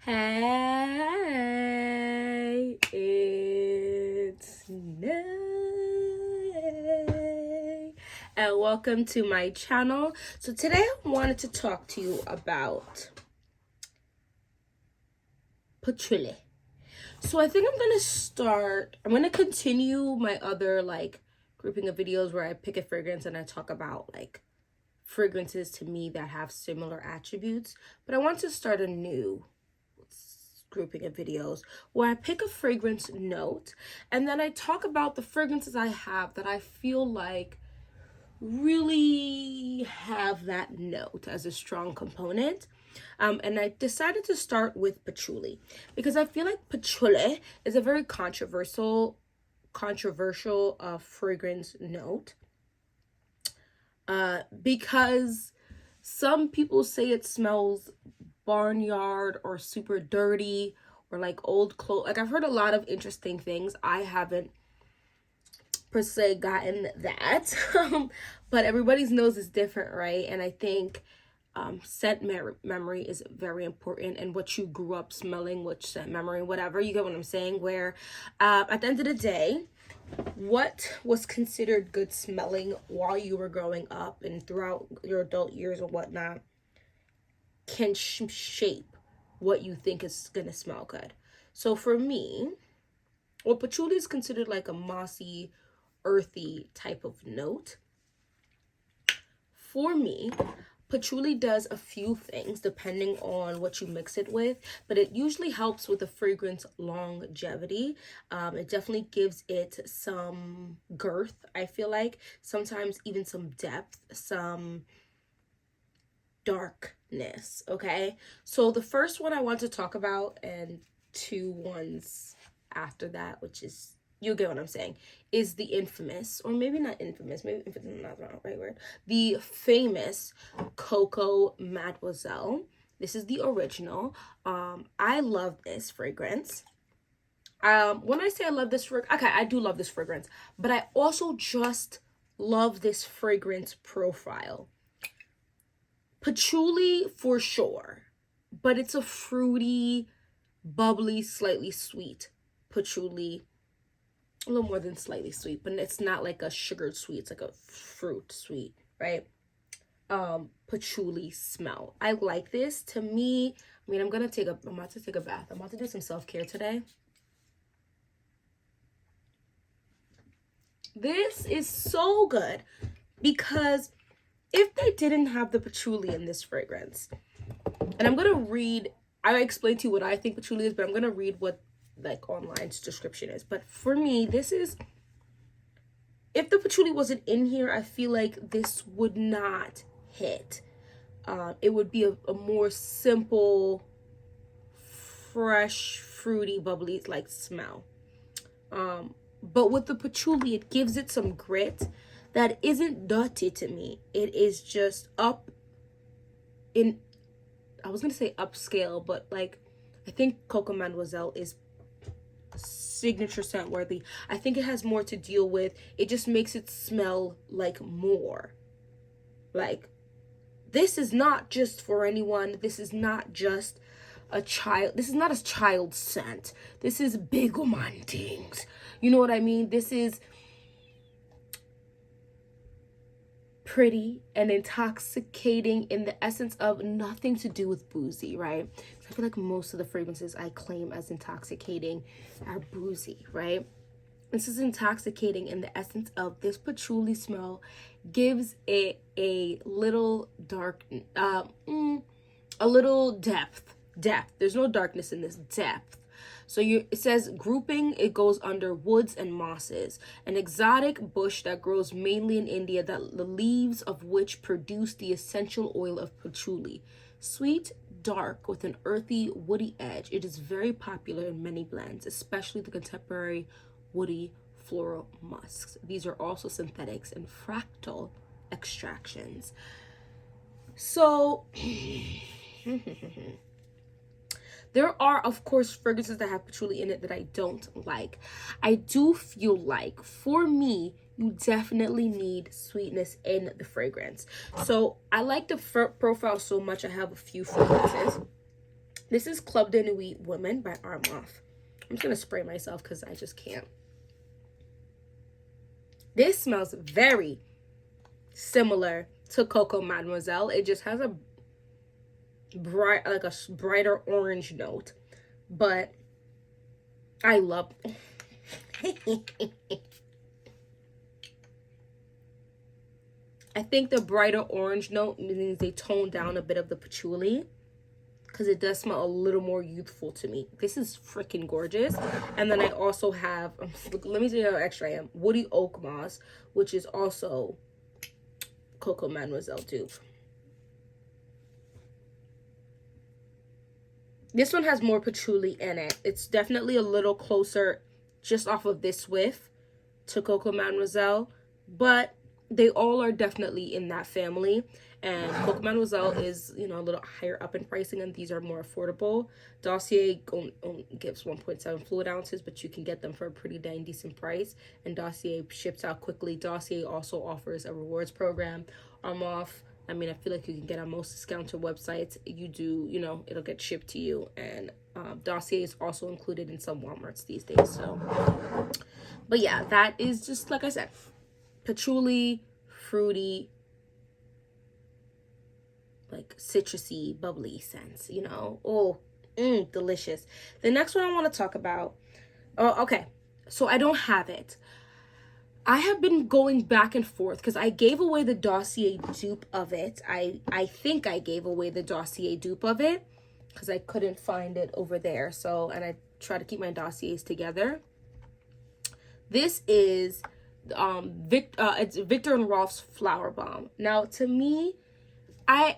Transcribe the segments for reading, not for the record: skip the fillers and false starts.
Hey, it's Nay, and welcome to my channel. So today I wanted to talk to you about patchouli. So I think I'm going to continue my other grouping of videos where I pick a fragrance and I talk about fragrances to me that have similar attributes, but I want to start a new grouping of videos where I pick a fragrance note and then I talk about the fragrances I have that I feel like really have that note as a strong component. And I decided to start with patchouli because I feel like patchouli is a very controversial fragrance note, because some people say it smells barnyard or super dirty or like old clothes. Like, I've heard a lot of interesting things. I haven't per se gotten that but everybody's nose is different, right? And I think scent memory is very important, and what you grew up smelling, which scent memory, whatever, you get what I'm saying, where at the end of the day, what was considered good smelling while you were growing up and throughout your adult years or whatnot can shape what you think is gonna smell good. So for me, well, patchouli is considered like a mossy, earthy type of note. For me, patchouli does a few things depending on what you mix it with, but it usually helps with the fragrance longevity. It definitely gives it some girth, I feel like, sometimes even some depth, some darkness. Okay, so the first one I want to talk about, and two ones after that, which is, you'll get what I'm saying, is the infamous, or maybe not infamous, maybe infamous is not the right word, the famous Coco Mademoiselle. This is the original. I love this fragrance. When I say I love this fragrance, okay, I do love this fragrance, but I also just love this fragrance profile. Patchouli for sure, but it's a fruity, bubbly, slightly sweet patchouli. A little more than slightly sweet, but it's not like a sugared sweet. It's like a fruit sweet, right? Patchouli smell. I like this. To me, I mean, I'm about to take a bath. I'm about to do some self-care today. This is so good because if they didn't have the patchouli in this fragrance, and I'm gonna read, I explained to you what I think patchouli is, but I'm gonna read what like online's description is. But for me, this is, if the patchouli wasn't in here, I feel like this would not hit. It would be a more simple, fresh, fruity, bubbly like smell. But with the patchouli, it gives it some grit that isn't dirty to me. It is just up in, I was gonna say upscale, but like, I think Coco Mademoiselle is signature scent worthy. I think it has more to deal with, it just makes it smell like more. Like, this is not just for anyone. This is not just a child. This is not a child scent. This is big woman things. You know what I mean? This is pretty and intoxicating in the essence of nothing to do with boozy, right? I feel like most of the fragrances I claim as intoxicating are boozy, right? This is intoxicating in the essence of this patchouli smell gives it a little dark, a little depth. There's no darkness in this, depth. So it says grouping, it goes under woods and mosses, an exotic bush that grows mainly in India, that the leaves of which produce the essential oil of patchouli. Sweet, dark, with an earthy, woody edge. It is very popular in many blends, especially the contemporary woody floral musks. These are also synthetics and fractal extractions. So there are, of course, fragrances that have patchouli in it that I don't like. I do feel like, for me, you definitely need sweetness in the fragrance. So I like the profile so much. I have a few fragrances. This is Club de Nuit Women by Armaf. I'm just going to spray myself because I just can't. This smells very similar to Coco Mademoiselle. It just has a brighter orange note. But I love... I think the brighter orange note means they tone down a bit of the patchouli, because it does smell a little more youthful to me. This is freaking gorgeous. And then I also have, let me tell you how extra I am, Woody Oak Moss, which is also Coco Mademoiselle dupe. This one has more patchouli in it. It's definitely a little closer, just off of this whiff, to Coco Mademoiselle, but they all are definitely in that family. And Coco Mademoiselle is, you know, a little higher up in pricing, and these are more affordable. Dossier gives 1.7 fluid ounces, but you can get them for a pretty dang decent price. And Dossier ships out quickly. Dossier also offers a rewards program. Armaf, I mean, I feel like you can get on most discounted websites. You do, you know, it'll get shipped to you. And Dossier is also included in some Walmarts these days. So, but yeah, that is just, like I said, patchouli, fruity, like citrusy, bubbly scents, you know. Oh, delicious. The next one I want to talk about, okay, so I don't have it. I have been going back and forth because I gave away the Dossier dupe of it. I think I gave away the Dossier dupe of it because I couldn't find it over there. So, and I try to keep my dossiers together. This is it's Viktor and Rolf's Flower Bomb. Now, to me, I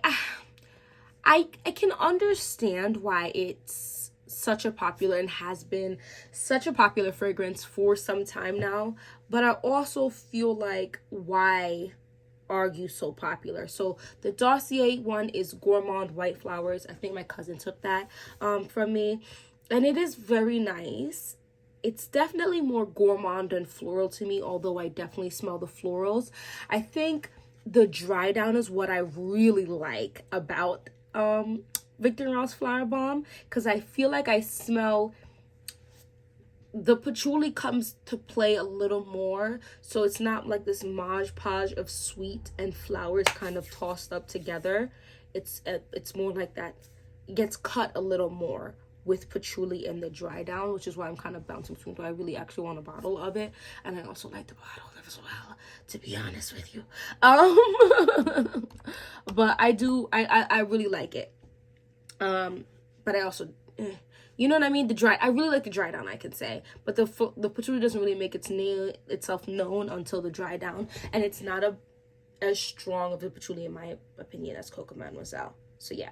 can understand why it's such a popular and has been such a popular fragrance for some time now, but I also feel like, why are you so popular? So the Dossier one is Gourmand White Flowers. I think my cousin took that from me, and it is very nice. It's definitely more gourmand than floral to me, although I definitely smell the florals. I think the dry down is what I really like about Viktor and Rolf's Flower Bomb, because I feel like I smell the patchouli comes to play a little more, so it's not like this modge podge of sweet and flowers kind of tossed up together. It's more like that. It gets cut a little more with patchouli and the dry down, which is why I'm kind of bouncing between. Do I really actually want a bottle of it? And I also like the bottle as well, to be honest with you. But I really like it. But I also, you know what I mean? I really like the dry down, I can say, but the patchouli doesn't really make itself known until the dry down, and it's not as strong of a patchouli in my opinion as Coco Mademoiselle. So yeah,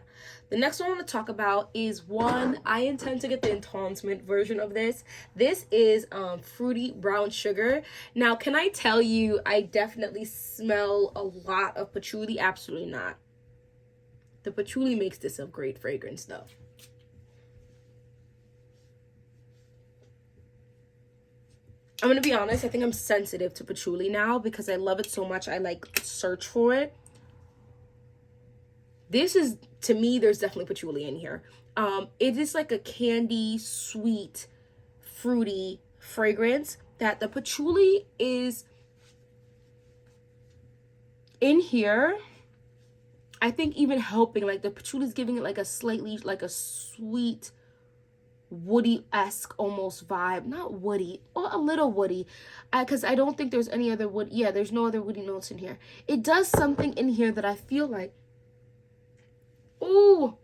the next one I want to talk about is one I intend to get the enhancement version of this. This is Fruity Brown Sugar. Now, can I tell you, I definitely smell a lot of patchouli? Absolutely not. The patchouli makes this a great fragrance though. I'm gonna be honest, I think I'm sensitive to patchouli now because I love it so much. I like search for it. This is, to me, there's definitely patchouli in here. It is like a candy, sweet, fruity fragrance that the patchouli is in here. I think even helping, like the patchouli is giving it like a slightly, like a sweet, woody-esque almost vibe. Not woody, or a little woody, because I don't think there's any other wood. Yeah, there's no other woody notes in here. It does something in here that I feel like, ooh,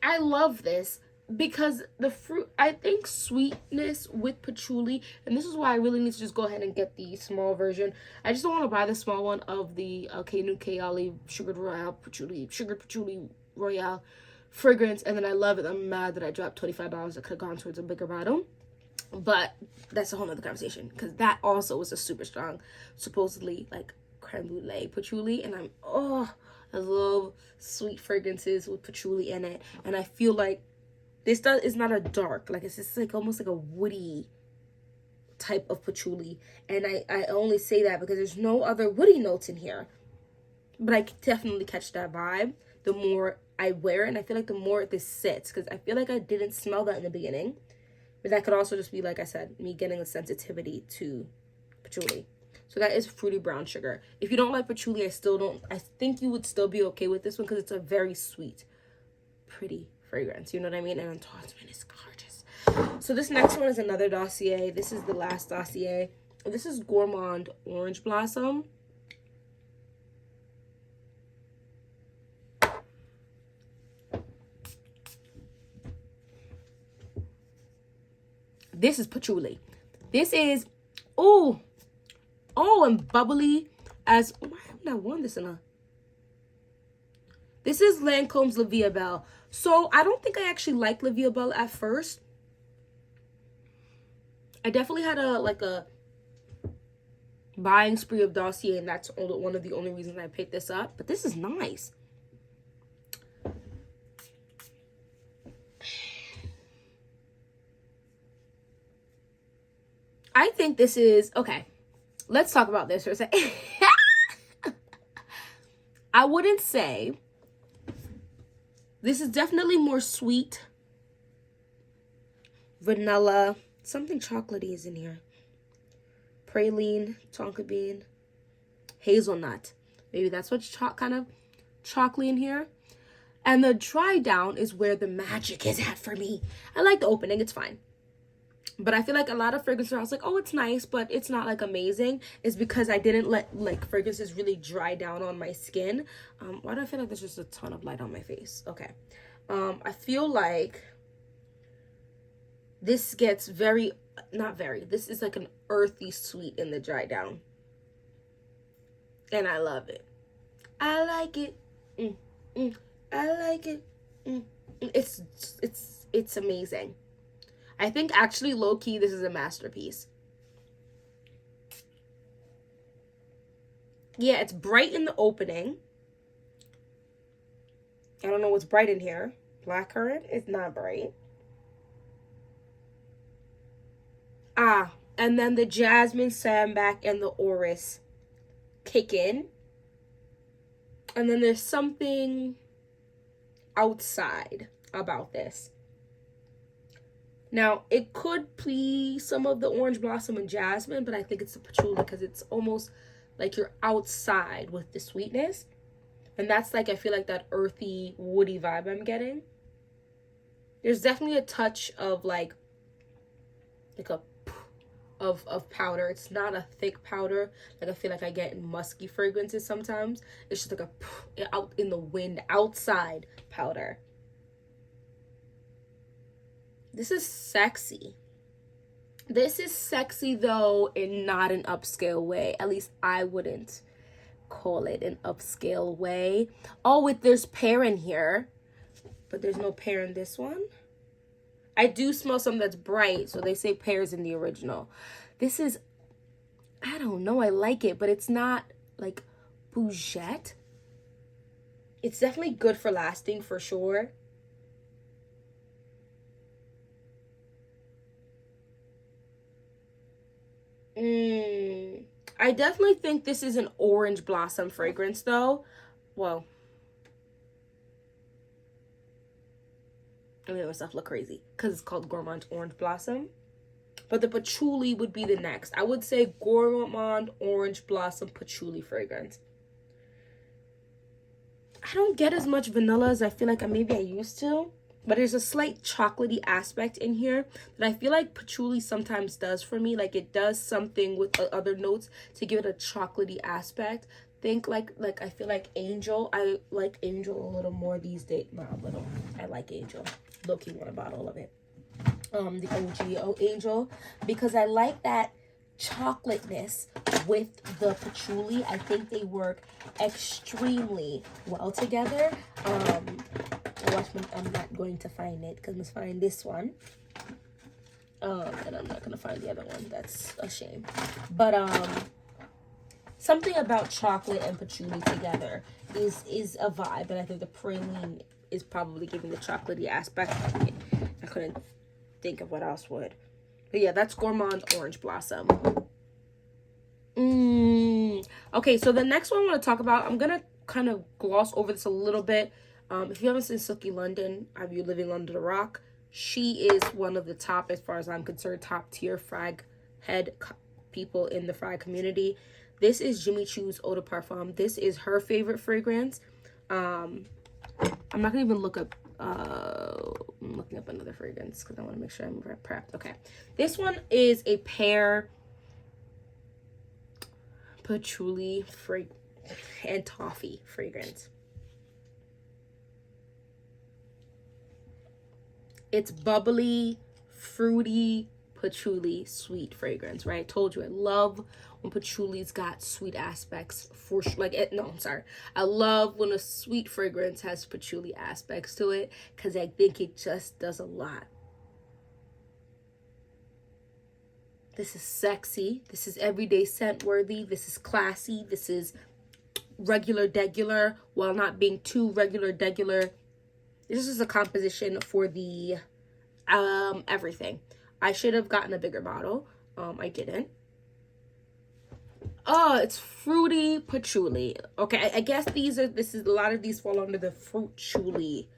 I love this because the fruit, I think sweetness with patchouli, and this is why I really need to just go ahead and get the small version. I just don't want to buy the small one of the Kayali Sugared Patchouli Royale fragrance, and then I love it. I'm mad that I dropped $25. I could have gone towards a bigger bottle, but that's a whole nother conversation because that also was a super strong, supposedly like creme brulee patchouli, and I love sweet fragrances with patchouli in it, and I feel like this is not a dark, like it's just like almost like a woody type of patchouli, and I only say that because there's no other woody notes in here, but I definitely catch that vibe the more I wear it, and I feel like the more this sits, because I feel like I didn't smell that in the beginning, but that could also just be, like I said, me getting a sensitivity to patchouli. So that is fruity brown sugar. If you don't like patchouli, I think you would still be okay with this one, because it's a very sweet, pretty fragrance, you know what I mean? And endorsement is gorgeous. So this next one is another dossier. This is the last dossier. This is Gourmand Orange Blossom. This is patchouli. This is, oh, and bubbly as, why haven't I worn this in a, this is Lancome's La Vie Belle. So I don't think I actually liked La Vie Belle at first. I definitely had a buying spree of dossier, and that's one of the only reasons I picked this up. But this is nice. I think this is, okay, let's talk about this for a second. I wouldn't say, this is definitely more sweet. Vanilla, something chocolatey is in here. Praline, tonka bean, hazelnut. Maybe that's what's kind of chocolatey in here. And the dry down is where the magic is at for me. I like the opening, it's fine. But I feel like a lot of fragrances, I was like, oh, it's nice, but it's not like amazing. It's because I didn't let like fragrances really dry down on my skin. Why do I feel like there's just a ton of light on my face? Okay. I feel like this gets this is like an earthy sweet in the dry down. And I love it. I like it. I like it. It's amazing. I think actually low-key this is a masterpiece. Yeah, it's bright in the opening. I don't know what's bright in here. Blackcurrant is not bright. And then the jasmine, sambac, and the orris kick in. And then there's something outside about this. Now, it could be some of the orange blossom and jasmine, but I think it's the patchouli because it's almost like you're outside with the sweetness. And that's like, I feel like that earthy, woody vibe I'm getting. There's definitely a touch of like a of powder. It's not a thick powder like I feel like I get in musky fragrances sometimes. It's just like a out in the wind, outside powder. This is sexy. This is sexy though in not an upscale way. At least I wouldn't call it an upscale way. Oh, there's pear in here, but there's no pear in this one. I do smell something that's bright, so they say pear's in the original. This is, I don't know, I like it, but it's not like bougette. It's definitely good for lasting for sure. I definitely think this is an orange blossom fragrance though. Well, I made myself look crazy because it's called Gourmand Orange Blossom. But the patchouli would be the next. I would say Gourmand Orange Blossom Patchouli fragrance. I don't get as much vanilla as I feel like maybe I used to. But there's a slight chocolatey aspect in here that I feel like patchouli sometimes does for me. Like it does something with the other notes to give it a chocolatey aspect. Think like I feel like Angel. I like Angel a little more these days. Not a little. I like Angel. Low-key want a bottle of it. The OG Angel. Because I like that chocolateness with the patchouli. I think they work extremely well together. I'm not going to find it because I'm going to find this one. And I'm not going to find the other one. That's a shame. But something about chocolate and patchouli together is a vibe. And I think the praline is probably giving the chocolatey aspect. I couldn't think of what else would. But yeah, that's Gourmand Orange Blossom. Okay, so the next one I want to talk about, I'm going to kind of gloss over this a little bit. If you haven't seen Sookie London, Have You Living Under the Rock? She is one of the top, as far as I'm concerned, top tier frag head people in the frag community. This is Jimmy Choo's Eau de Parfum. This is her favorite fragrance. I'm not gonna even look up, I'm looking up another fragrance because I want to make sure I'm prepped. Okay, this one is a pear patchouli and toffee fragrance. It's bubbly, fruity, patchouli, sweet fragrance, right? I told you I love when patchouli's got sweet aspects for like it. No, I'm sorry. I love when a sweet fragrance has patchouli aspects to it because I think it just does a lot. This is sexy. This is everyday scent worthy. This is classy. This is regular degular while not being too regular degular. This is a composition for the everything. I should have gotten a bigger bottle. I didn't. Oh, it's fruity patchouli. Okay, I guess a lot of these fall under the fruit chuli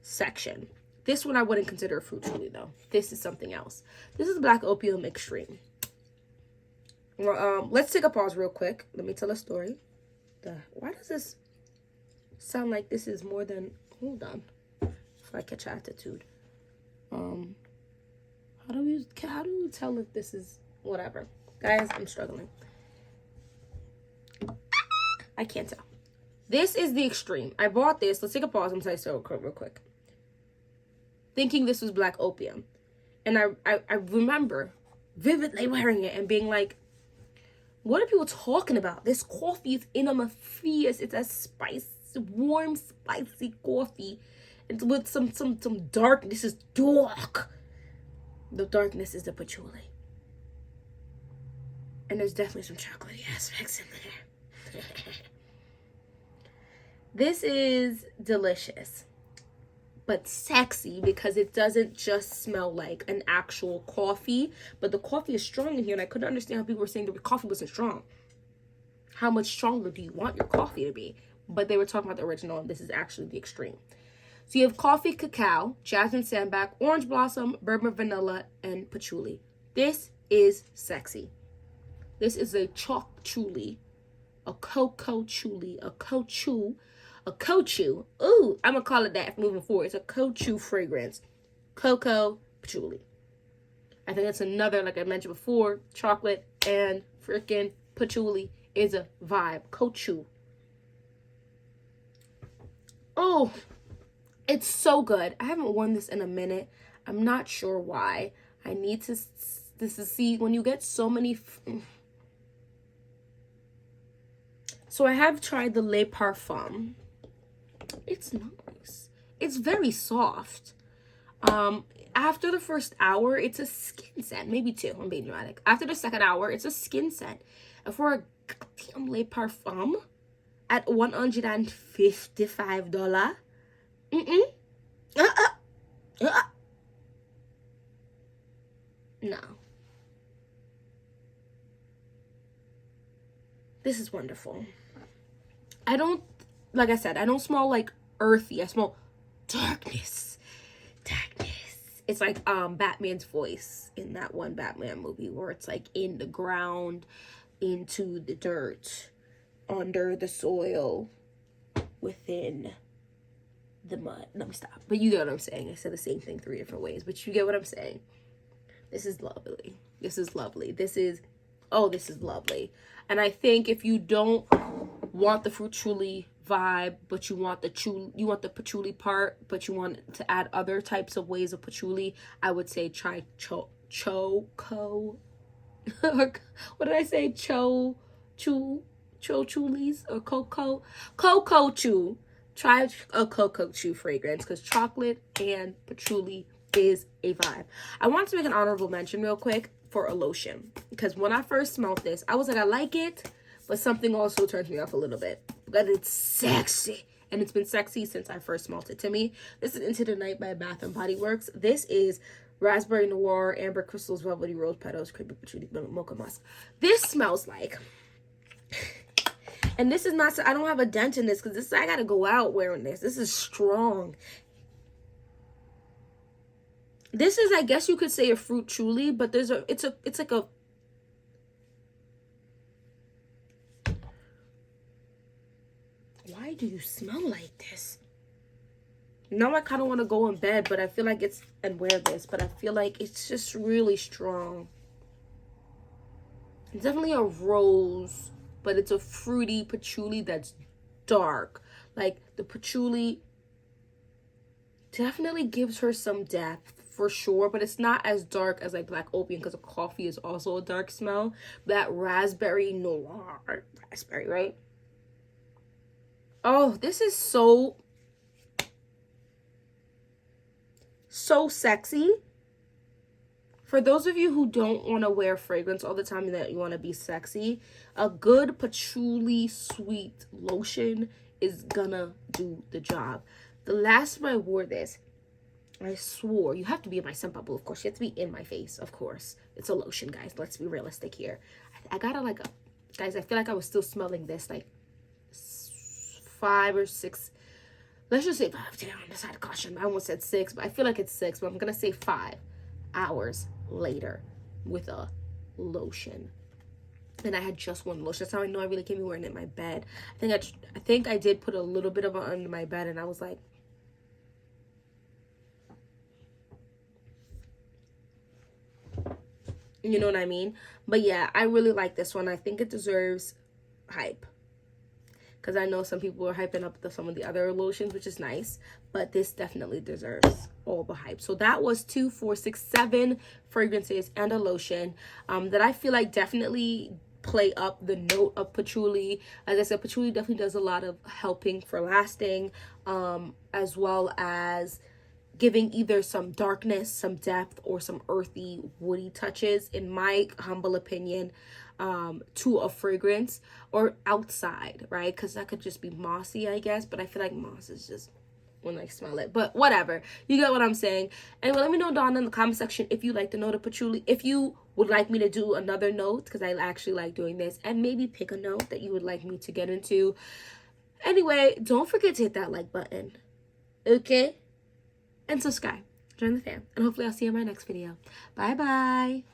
section. This one I wouldn't consider a fruit chuli though. This is something else. This is Black Opium Extreme. Well, let's take a pause real quick. Let me tell a story. Why does this sound like this is more than... Hold on. If I catch attitude. How do you tell if this is whatever? Guys, I'm struggling. I can't tell. This is the Extreme. I bought this. Let's take a pause. I'm going to say real quick. Thinking this was Black Opium. And I remember vividly wearing it and being like, what are people talking about? This coffee is fierce. It's a spicy, warm, spicy coffee. It's with some dark. This is dark. The darkness is the patchouli. And there's definitely some chocolatey aspects in there. This is delicious, but sexy because it doesn't just smell like an actual coffee, but the coffee is strong in here, and I couldn't understand how people were saying the coffee wasn't strong. How much stronger do you want your coffee to be? But they were talking about the original, and this is actually the Extreme. So you have coffee, cacao, jasmine sambac, orange blossom, bourbon vanilla, and patchouli. This is sexy. This is a chalk chuli, a cocoa chuli, a cochu. Ooh, I'm gonna call it that moving forward. It's a cochu fragrance. Cocoa patchouli. I think that's another, like I mentioned before, chocolate and freaking patchouli is a vibe. Cochu. Oh, it's so good. I haven't worn this in a minute. I'm not sure why. I need to see when you get so many. So I have tried the Le Parfum. It's nice. It's very soft. After the first hour, it's a skin scent. Maybe two. I'm being dramatic. After the second hour, it's a skin scent. And for a goddamn Le Parfum at $155. No. This is wonderful. Like I said, I don't smell like earthy. I smell darkness. It's like Batman's voice in that one Batman movie where it's like in the ground, into the dirt, under the soil, within the mud. Let me stop. But you get what I'm saying. I said the same thing 3 different ways, but you get what I'm saying. This is lovely. This is lovely. This is lovely. And I think if you don't want the fruit chuli vibe, but you want the patchouli part, but you want to add other types of ways of patchouli, I would say try choco. What did I say? Chochulis or cocoa chew. Try a cocoa chew fragrance because chocolate and patchouli is a vibe. I want to make an honorable mention real quick for a lotion because when I first smelled this, I was like, I like it, but something also turns me off a little bit. But it's sexy, and it's been sexy since I first smelled it. To me, this is Into the Night by Bath and Body Works. This is Raspberry Noir, Amber Crystals, Velvety Rose Petals, Creepy Patchouli, Mocha Musk. This smells like And this is not, I don't have a dent in this because this, I gotta go out wearing this. This is strong. This is, I guess you could say, a fruit truly, but there's a, it's like a, why do you smell like this? Now I kind of want to go in bed, but I feel like it's, and wear this, but I feel like it's just really strong. It's definitely a rose, but it's a fruity patchouli that's dark. Like, the patchouli definitely gives her some depth for sure, but it's not as dark as like black opium, because coffee is also a dark smell. That raspberry noir, raspberry, right? Oh, this is so sexy. For those of you who don't want to wear fragrance all the time and that you want to be sexy, a good patchouli sweet lotion is gonna do the job. The last time I wore this, I swore, you have to be in my scent bubble, of course. You have to be in my face, of course. It's a lotion, guys. Let's be realistic here. I got it like a, guys, I feel like I was still smelling this like 5 or 6. Let's just say 5. Damn, on the side of caution. I almost said 6, but I feel like it's 6, but I'm going to say 5 hours later with a lotion. And I had just one lotion. That's how I know I really can't be wearing it in my bed. I think I did put a little bit of it under my bed, and I was like, you know what I mean? But yeah, I really like this one. I think it deserves hype, because I know some people are hyping up some of the other lotions, which is nice, but this definitely deserves all the hype. So that was 2, 4, 6, 7 fragrances and a lotion that I feel like definitely play up the note of patchouli. As I said, patchouli definitely does a lot of helping for lasting, as well as giving either some darkness, some depth, or some earthy, woody touches, in my humble opinion, to a fragrance, or outside, right? Because that could just be mossy, I guess, but I feel like moss is just when I smell it, but whatever, you get what I'm saying. Anyway, let me know down in the comment section if you like the note of patchouli, if you would like me to do another note, because I actually like doing this, and maybe pick a note that you would like me to get into. Anyway, don't forget to hit that like button, okay? And subscribe, join the fam, and hopefully I'll see you in my next video. Bye bye.